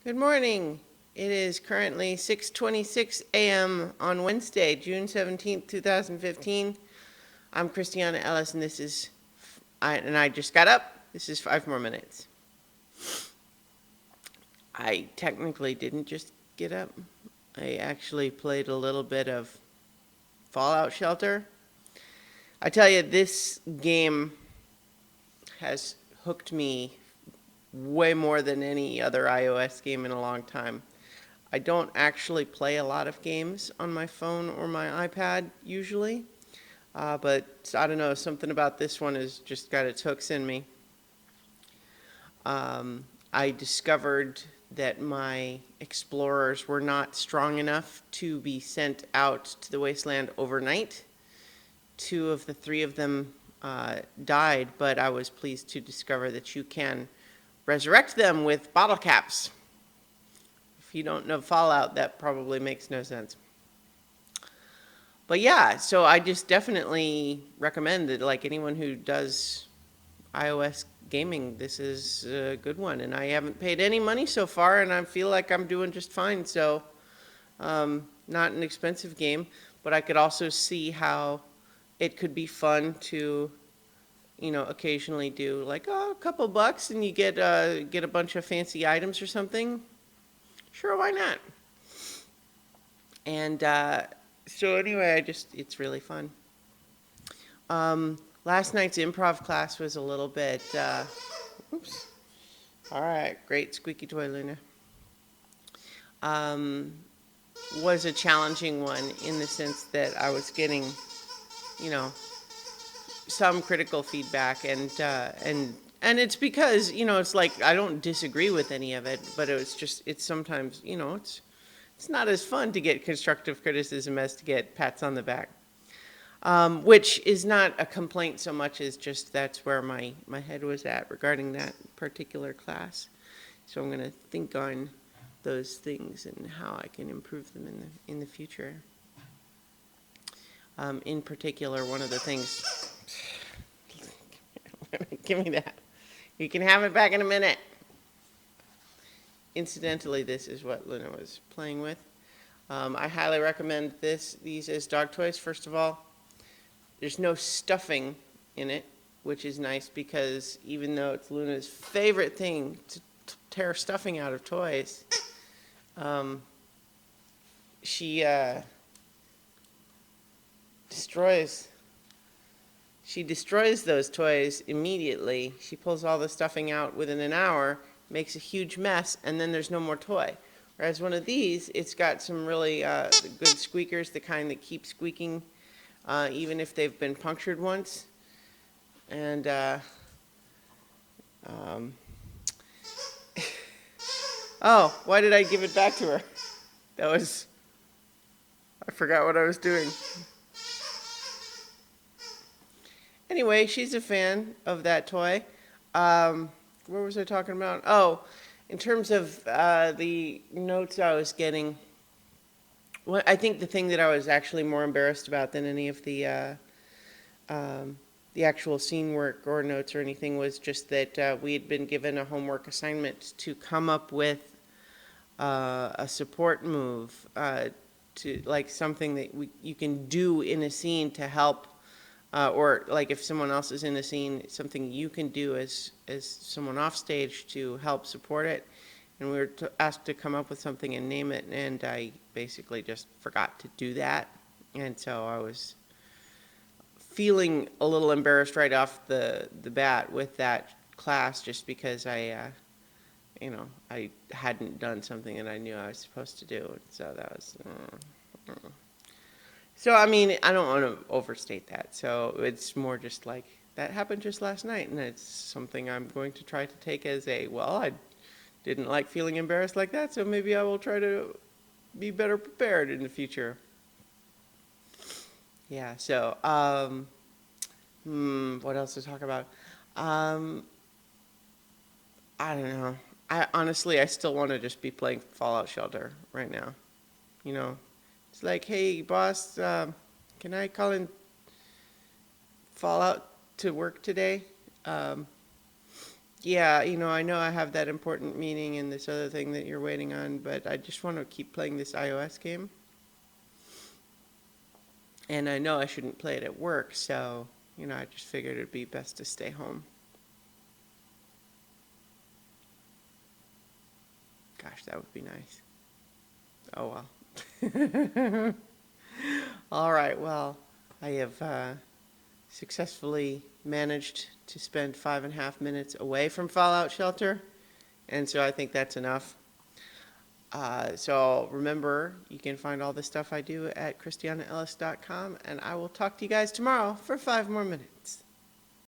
Good morning. It is currently 6:26 a.m. on Wednesday, June 17th, 2015. I'm Christiana Ellis, and I just got up. This is 5 more minutes. I technically didn't just get up. I actually played a little bit of Fallout Shelter. I tell you, this game has hooked me way more than any other iOS game in a long time. I don't actually play a lot of games on my phone or my iPad usually, but I don't know, something about this one has just got its hooks in me. I discovered that my explorers were not strong enough to be sent out to the wasteland overnight. Two of the three of them died, but I was pleased to discover that you can resurrect them with bottle caps. If you don't know Fallout, that probably makes no sense. But yeah, so I just definitely recommend that, like anyone who does iOS gaming, this is a good one. And I haven't paid any money so far, and I feel like I'm doing just fine. So, not an expensive game, but I could also see how it could be fun to, occasionally do like a couple bucks and you get a bunch of fancy items or something. Sure, why not? And so anyway, it's really fun. Last night's improv class was a little bit, oops. All right, great squeaky toy, Luna. Um, was a challenging one in the sense that I was getting, you know, some critical feedback, and it's because it's like I don't disagree with any of it, but it's sometimes it's not as fun to get constructive criticism as to get pats on the back, which is not a complaint so much as just that's where my head was at regarding that particular class. So I'm going to think on those things and how I can improve them in the future. In particular, one of the things. Give me that. You can have it back in a minute. Incidentally, this is what Luna was playing with. I highly recommend these as dog toys. First of all, there's no stuffing in it, which is nice because even though it's Luna's favorite thing to tear stuffing out of toys, she destroys those toys immediately. She pulls all the stuffing out within an hour, makes a huge mess, and then there's no more toy. Whereas one of these, it's got some really good squeakers, the kind that keep squeaking even if they've been punctured once. And oh, why did I give it back to her? I forgot what I was doing. Anyway, she's a fan of that toy. What was I talking about? Oh, in terms of the notes I was getting, I think the thing that I was actually more embarrassed about than any of the actual scene work or notes or anything was just that we had been given a homework assignment to come up with a support move, to like something that you can do in a scene to help, or like if someone else is in a scene, something you can do as someone off stage to help support it. And we were asked to come up with something and name it, and I basically just forgot to do that. And so I was feeling a little embarrassed right off the bat with that class, just because I hadn't done something that I knew I was supposed to do. So that was. So I mean, I don't want to overstate that. So it's more just like that happened just last night, and it's something I'm going to try to take as I didn't like feeling embarrassed like that, so maybe I will try to be better prepared in the future. Yeah, so, what else to talk about? Um, I don't know. I still want to just be playing Fallout Shelter right now. You know, it's like, hey, boss, can I call in Fallout to work today? Yeah, I know I have that important meeting and this other thing that you're waiting on, but I just want to keep playing this iOS game. And I know I shouldn't play it at work, so, I just figured it'd be best to stay home. Gosh, that would be nice. Oh well. All right, well, I have successfully managed to spend 5.5 minutes away from Fallout Shelter, and so I think that's enough. So remember, you can find all the stuff I do at christianaellis.com, and I will talk to you guys tomorrow for 5 more minutes.